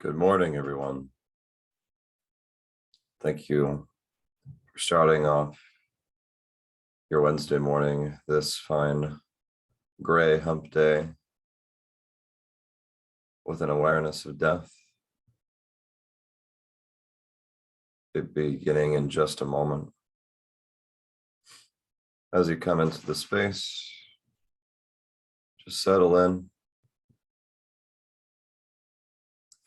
Good morning, everyone. Thank you for starting off your Wednesday morning, this fine gray hump day, with an awareness of death. It beginning in just a moment. As you come into the space, just settle in,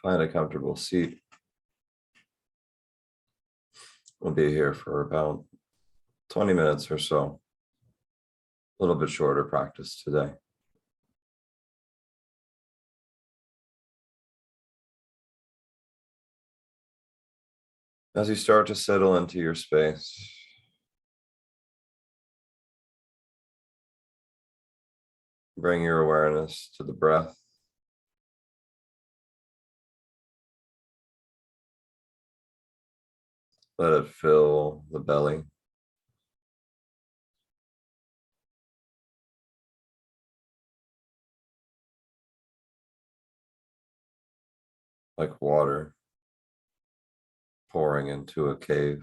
find a comfortable seat. We'll be here for about 20 minutes or so, a little bit shorter practice today. As you start to settle into your space, bring your awareness to the breath. Let it fill the belly. Like water pouring into a cave.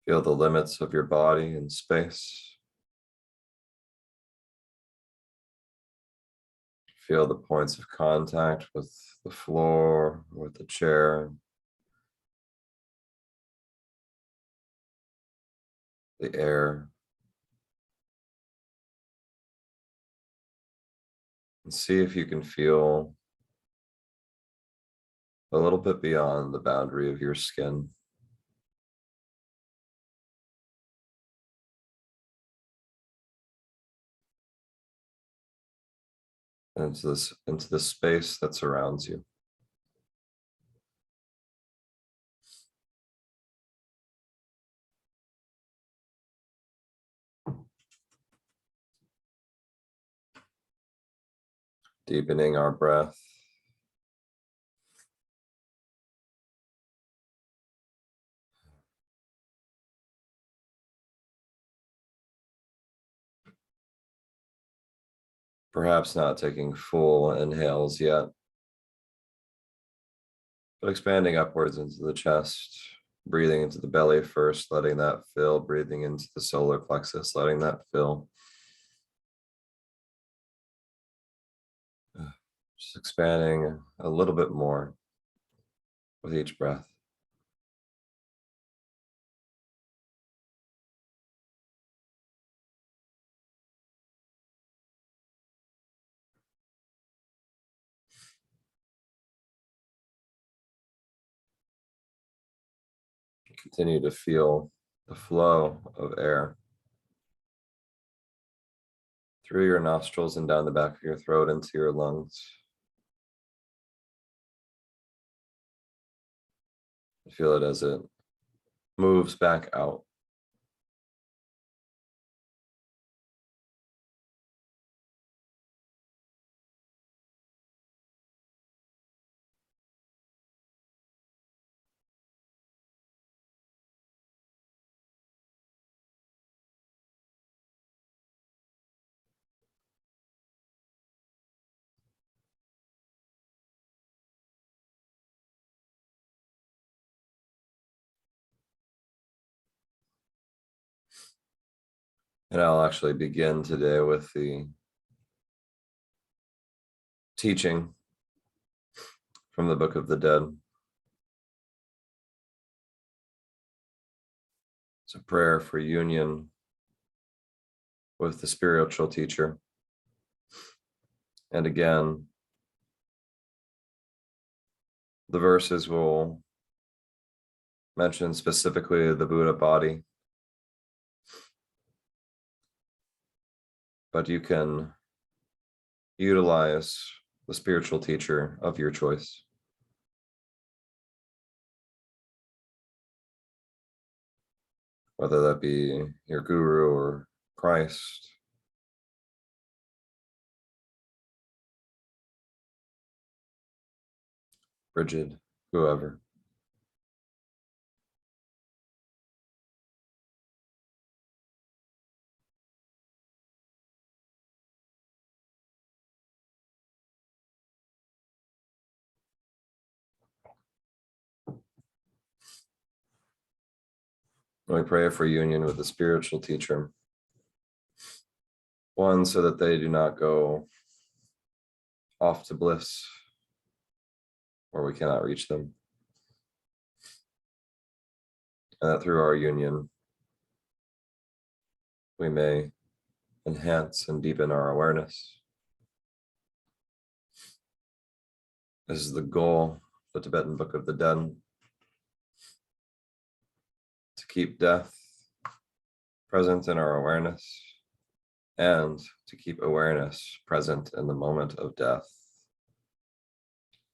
Feel the limits of your body and space. Feel the points of contact with the floor, with the chair, the air. And see if you can feel a little bit beyond the boundary of your skin. And into the space that surrounds you. Deepening our breath. Perhaps not taking full inhales yet, but expanding upwards into the chest, breathing into the belly first, letting that fill, breathing into the solar plexus, letting that fill. Just expanding a little bit more with each breath. Continue to feel the flow of air through your nostrils and down the back of your throat into your lungs. Feel it as it moves back out. And I'll actually begin today with the teaching from the Book of the Dead. It's a prayer for union with the spiritual teacher. And again, the verses will mention specifically the Buddha body, but you can utilize the spiritual teacher of your choice. Whether that be your guru or Christ, Rigid, whoever. We pray for union with the spiritual teacher. One, so that they do not go off to bliss where we cannot reach them. And that through our union, we may enhance and deepen our awareness. This is the goal of the Tibetan Book of the Dead, to keep death present in our awareness and to keep awareness present in the moment of death.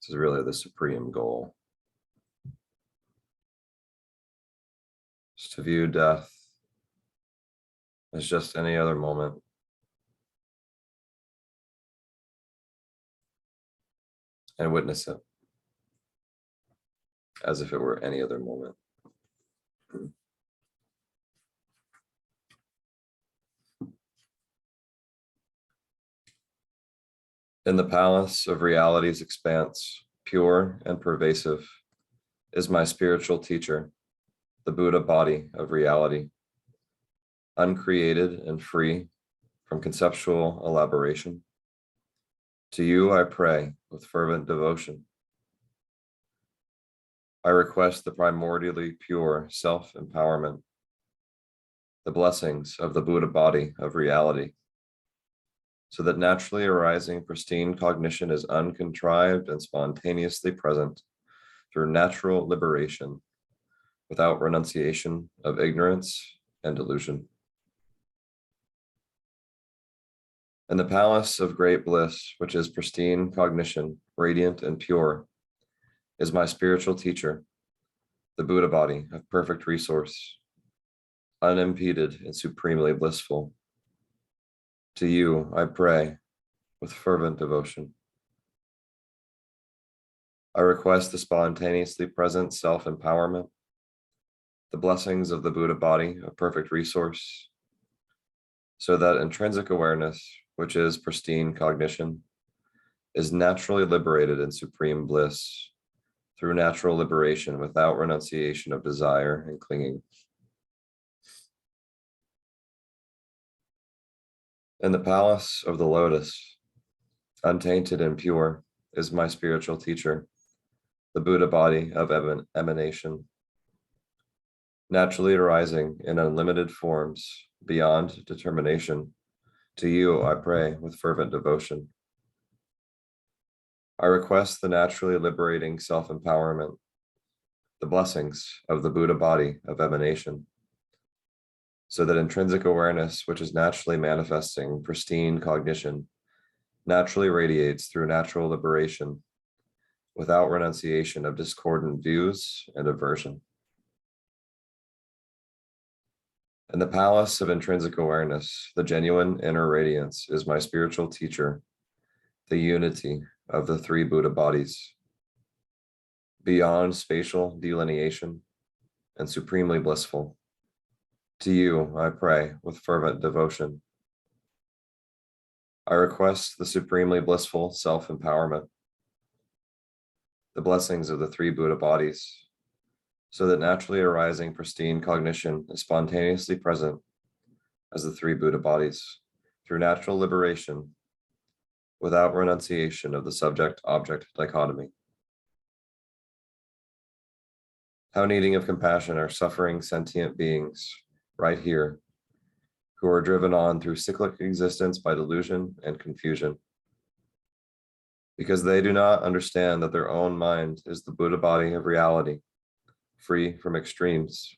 This is really the supreme goal. Is to view death as just any other moment, and witness it as if it were any other moment. In the palace of reality's expanse, pure and pervasive, is my spiritual teacher, the Buddha body of reality, uncreated and free from conceptual elaboration. To you I pray with fervent devotion. I request the primordially pure self-empowerment, the blessings of the Buddha body of reality, so that naturally arising pristine cognition is uncontrived and spontaneously present through natural liberation, without renunciation of ignorance and delusion. In the palace of great bliss, which is pristine cognition, radiant and pure, is my spiritual teacher, the Buddha body of perfect resource, unimpeded and supremely blissful. To you I pray with fervent devotion. I request the spontaneously present self-empowerment, the blessings of the Buddha body of perfect resource, so that intrinsic awareness, which is pristine cognition, is naturally liberated in supreme bliss through natural liberation without renunciation of desire and clinging. In the palace of the lotus, untainted and pure, is my spiritual teacher, the Buddha body of emanation, naturally arising in unlimited forms beyond determination. To you I pray with fervent devotion. I request the naturally liberating self-empowerment, the blessings of the Buddha body of emanation, so that intrinsic awareness, which is naturally manifesting pristine cognition, naturally radiates through natural liberation without renunciation of discordant views and aversion. In the palace of intrinsic awareness, the genuine inner radiance is my spiritual teacher, the unity of the three Buddha bodies, beyond spatial delineation and supremely blissful. To you I pray with fervent devotion. I request the supremely blissful self-empowerment, the blessings of the three Buddha bodies, so that naturally arising pristine cognition is spontaneously present as the three Buddha bodies through natural liberation without renunciation of the subject-object dichotomy. How needing of compassion are suffering sentient beings right here, who are driven on through cyclic existence by delusion and confusion, because they do not understand that their own mind is the Buddha body of reality, free from extremes.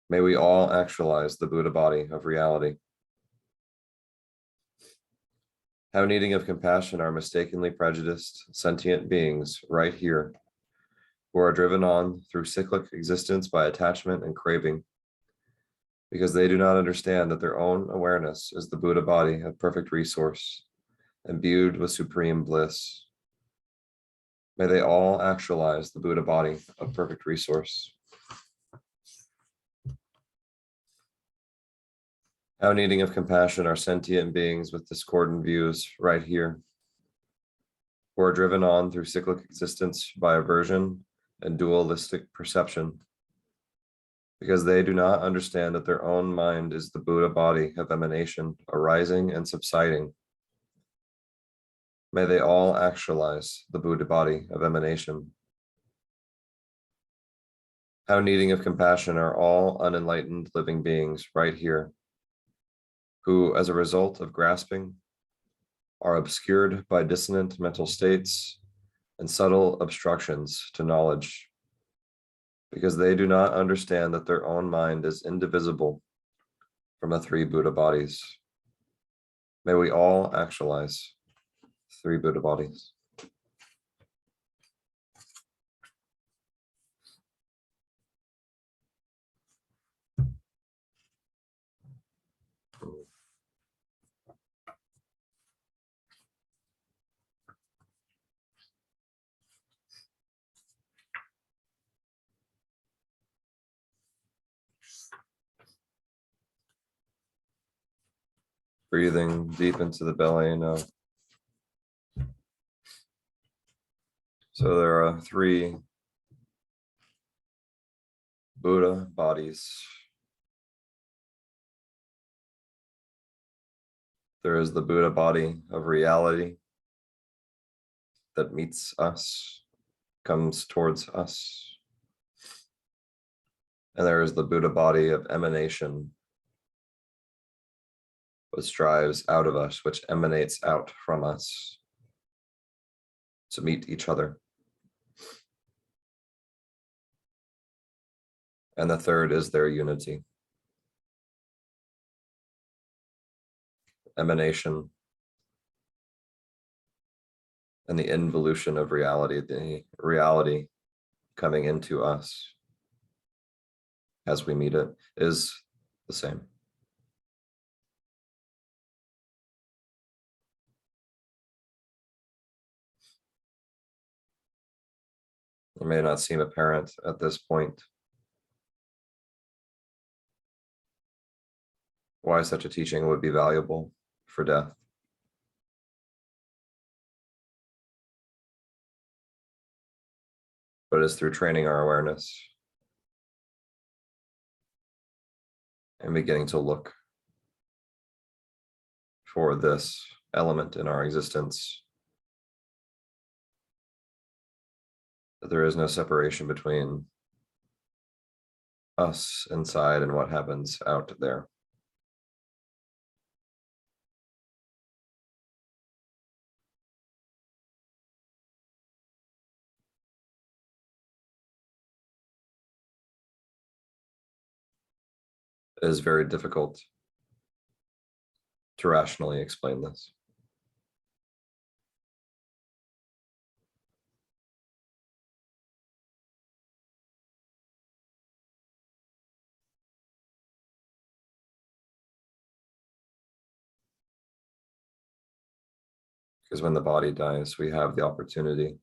May we all actualize the Buddha body of reality. How needing of compassion are mistakenly prejudiced sentient beings right here, who are driven on through cyclic existence by attachment and craving, because they do not understand that their own awareness is the Buddha body of perfect resource, imbued with supreme bliss. May they all actualize the Buddha body of perfect resource. How needing of compassion are sentient beings with discordant views right here, who are driven on through cyclic existence by aversion and dualistic perception, because they do not understand that their own mind is the Buddha body of emanation, arising and subsiding. May they all actualize the Buddha body of emanation. How needing of compassion are all unenlightened living beings right here, who, as a result of grasping, are obscured by dissonant mental states and subtle obstructions to knowledge, because they do not understand that their own mind is indivisible from the three Buddha bodies. May we all actualize three Buddha bodies. Breathing deep into the belly now. So there are three Buddha bodies. There is the Buddha body of reality that meets us, comes towards us. And there is the Buddha body of emanation, which strives out of us, which emanates out from us to meet each other. And the third is their unity. Emanation and the involution of reality, the reality coming into us as we meet it, is the same. It may not seem apparent at this point why such a teaching would be valuable for death. But it is through training our awareness and beginning to look for this element in our existence that there is no separation between us inside and what happens out there. It is very difficult to rationally explain this. Because when the body dies, we have the opportunity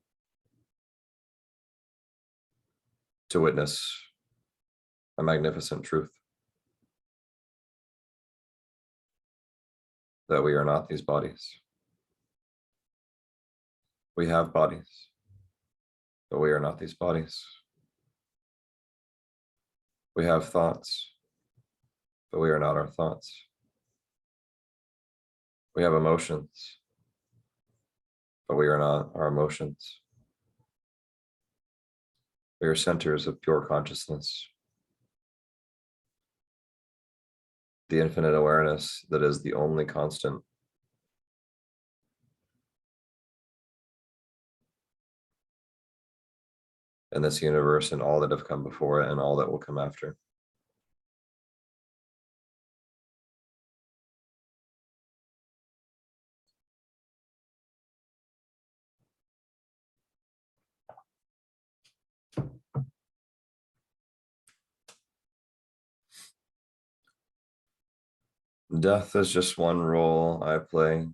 to witness a magnificent truth. That we are not these bodies. We have bodies, but we are not these bodies. We have thoughts, but we are not our thoughts. We have emotions, but we are not our emotions. We are centers of pure consciousness. The infinite awareness that is the only constant. In this universe and all that have come before it and all that will come after. Death is just one role I play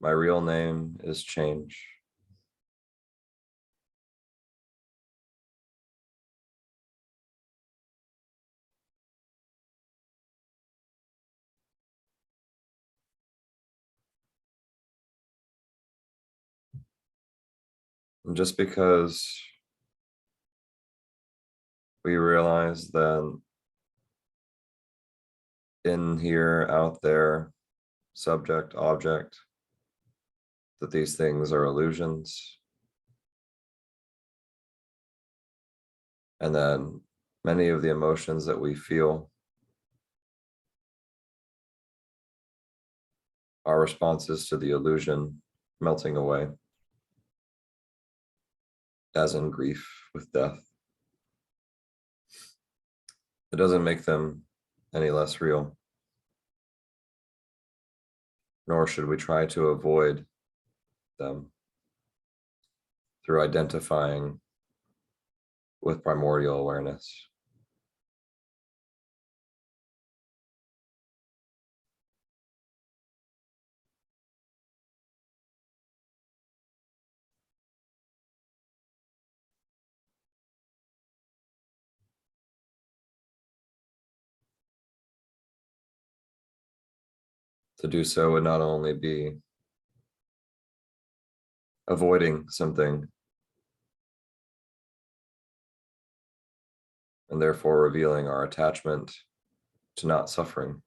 My real name is change. And just because we realize that in here, out there, subject, object, that these things are illusions, and then many of the emotions that we feel are responses to the illusion melting away, as in grief with death. It doesn't make them any less real, nor should we try to avoid them through identifying with primordial awareness. To do so would not only be avoiding something and therefore revealing our attachment to not suffering,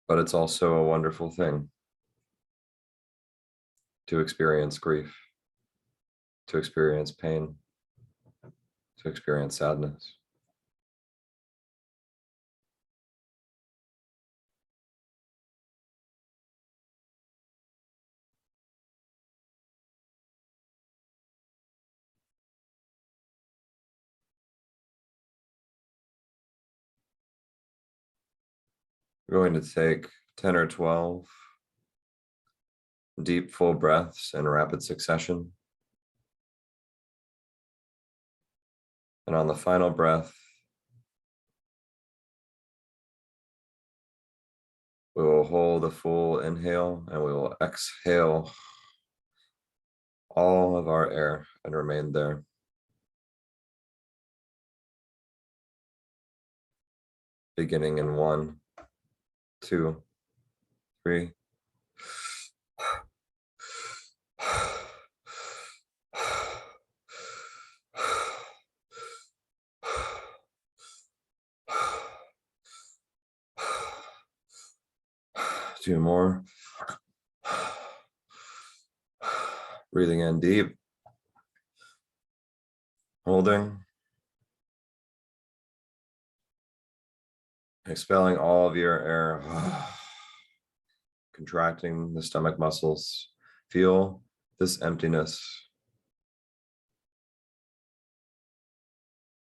but it's also a wonderful thing to experience grief, to experience pain, to experience sadness. We're going to take 10 or 12 deep, full breaths in rapid succession. And on the final breath, we will hold a full inhale and we will exhale all of our air and remain there. Beginning in 1, 2, 3. Two more. Breathing in deep. Holding. Expelling all of your air. Contracting the stomach muscles. Feel this emptiness.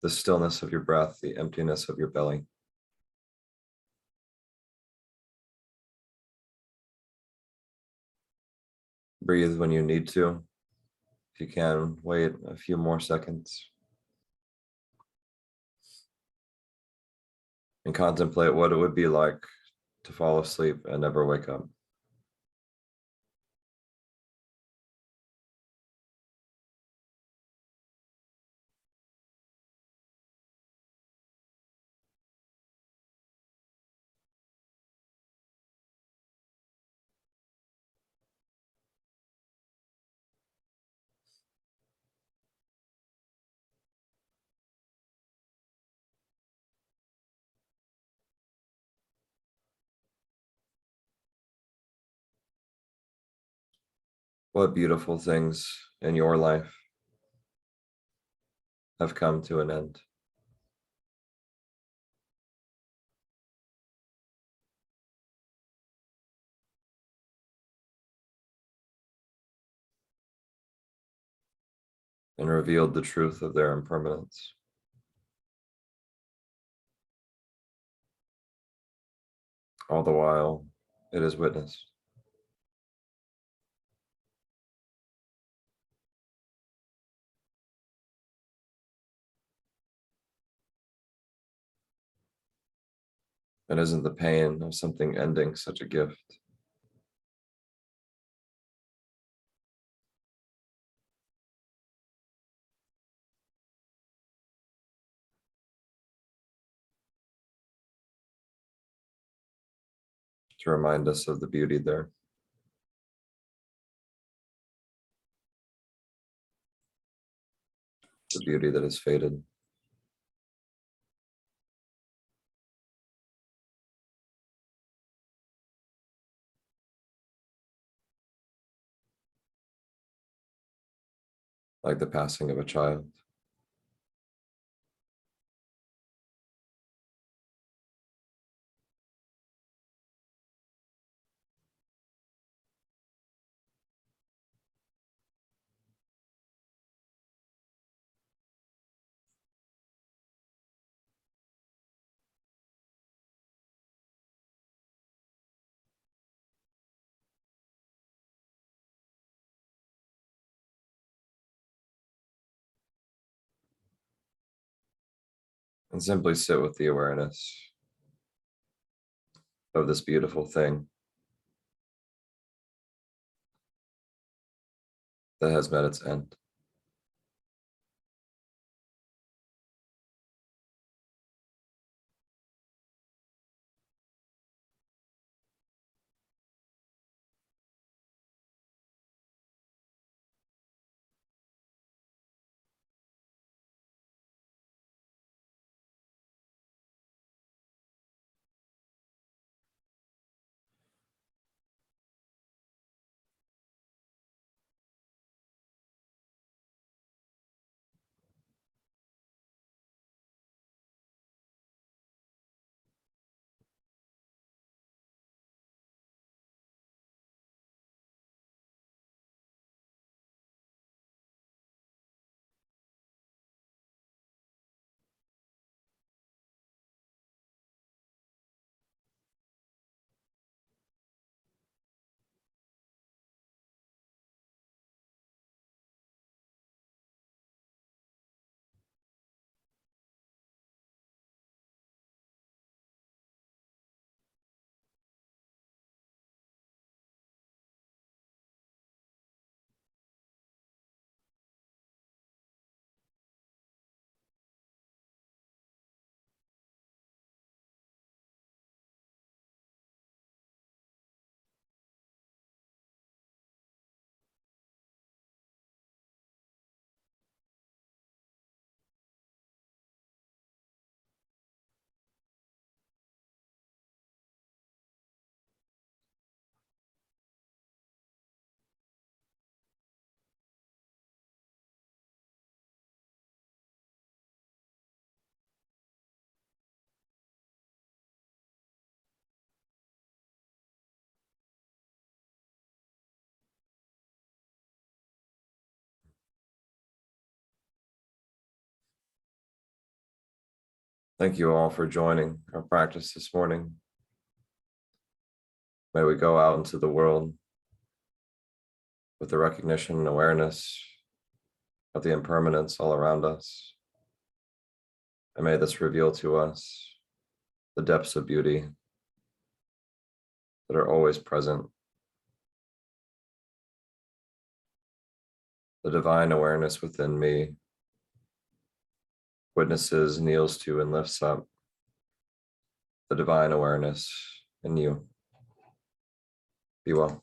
The stillness of your breath, the emptiness of your belly. Breathe when you need to. If you can, wait a few more seconds. And contemplate what it would be like to fall asleep and never wake up. What beautiful things in your life have come to an end? And revealed the truth of their impermanence. All the while, it is witnessed. And isn't the pain of something ending such a gift? To remind us of the beauty there. The beauty that is faded. Like the passing of a child. And simply sit with the awareness of this beautiful thing that has met its end. Thank you all for joining our practice this morning. May we go out into the world with the recognition and awareness of the impermanence all around us. And may this reveal to us the depths of beauty that are always present. The divine awareness within me witnesses, kneels to, and lifts up the divine awareness in you. Be well.